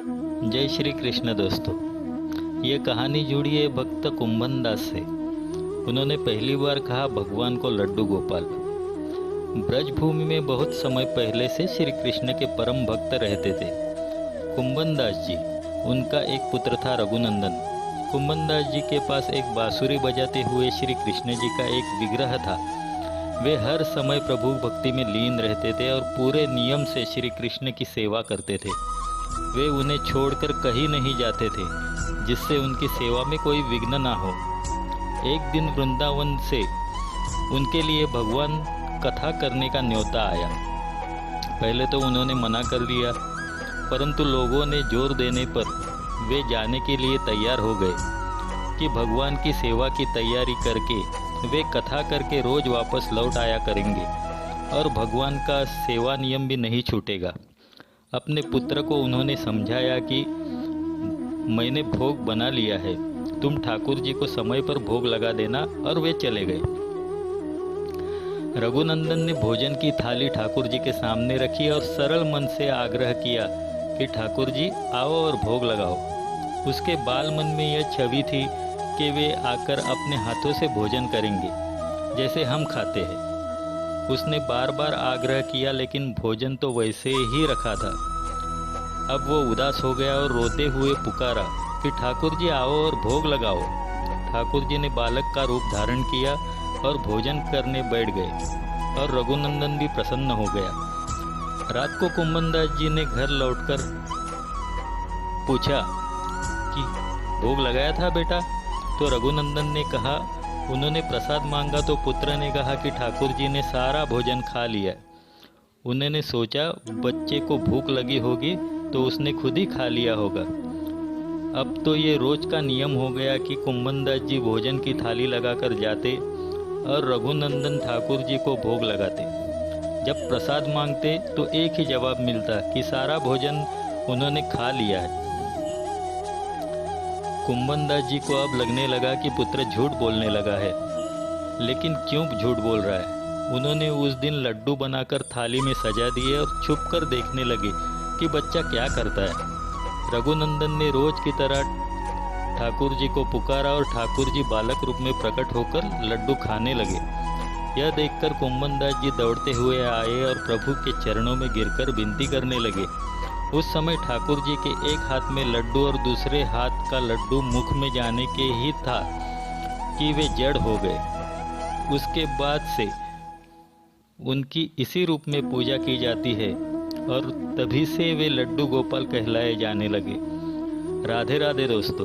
जय श्री कृष्ण दोस्तों। ये कहानी जुड़ी है भक्त कुंभन दास से। उन्होंने पहली बार कहा भगवान को लड्डू गोपाल। ब्रजभूमि में बहुत समय पहले से श्री कृष्ण के परम भक्त रहते थे कुंभन दास जी। उनका एक पुत्र था रघुनंदन। कुंभन दास जी के पास एक बांसुरी बजाते हुए श्री कृष्ण जी का एक विग्रह था। वे हर समय प्रभु भक्ति में लीन रहते थे और पूरे नियम से श्री कृष्ण की सेवा करते थे। वे उन्हें छोड़कर कहीं नहीं जाते थे जिससे उनकी सेवा में कोई विघ्न ना हो। एक दिन वृंदावन से उनके लिए भगवान कथा करने का न्योता आया। पहले तो उन्होंने मना कर दिया, परंतु लोगों ने जोर देने पर वे जाने के लिए तैयार हो गए कि भगवान की सेवा की तैयारी करके वे कथा करके रोज वापस लौट आया करेंगे और भगवान का सेवा नियम भी नहीं छूटेगा। अपने पुत्र को उन्होंने समझाया कि मैंने भोग बना लिया है, तुम ठाकुर जी को समय पर भोग लगा देना, और वे चले गए। रघुनंदन ने भोजन की थाली ठाकुर जी के सामने रखी और सरल मन से आग्रह किया कि ठाकुर जी आओ और भोग लगाओ। उसके बाल मन में यह छवि थी कि वे आकर अपने हाथों से भोजन करेंगे जैसे हम खाते हैं। उसने बार बार आग्रह किया लेकिन भोजन तो वैसे ही रखा था। अब वो उदास हो गया और रोते हुए पुकारा कि ठाकुर जी आओ और भोग लगाओ। ठाकुर जी ने बालक का रूप धारण किया और भोजन करने बैठ गए और रघुनंदन भी प्रसन्न हो गया। रात को कुंभन दास जी ने घर लौटकर पूछा कि भोग लगाया था बेटा? तो रघुनंदन ने कहा उन्होंने प्रसाद मांगा तो पुत्र ने कहा कि ठाकुर जी ने सारा भोजन खा लिया। उन्होंने सोचा बच्चे को भूख लगी होगी तो उसने खुद ही खा लिया होगा। अब तो ये रोज का नियम हो गया कि कुंभन दास जी भोजन की थाली लगाकर जाते और रघुनंदन ठाकुर जी को भोग लगाते। जब प्रसाद मांगते तो एक ही जवाब मिलता कि सारा भोजन उन्होंने खा लिया है। कुंभन दास जी को अब लगने लगा कि पुत्र झूठ बोलने लगा है, लेकिन क्यों झूठ बोल रहा है। उन्होंने उस दिन लड्डू बनाकर थाली में सजा दिए और छुपकर देखने लगे कि बच्चा क्या करता है। रघुनंदन ने रोज की तरह ठाकुर जी को पुकारा और ठाकुर जी बालक रूप में प्रकट होकर लड्डू खाने लगे। यह देखकर कुंभन दास जी दौड़ते हुए आए और प्रभु के चरणों में गिरकर विनती करने लगे। उस समय ठाकुर जी के एक हाथ में लड्डू और दूसरे हाथ का लड्डू मुख में जाने के ही था कि वे जड़ हो गए। उसके बाद से उनकी इसी रूप में पूजा की जाती है और तभी से वे लड्डू गोपाल कहलाए जाने लगे। राधे राधे दोस्तों।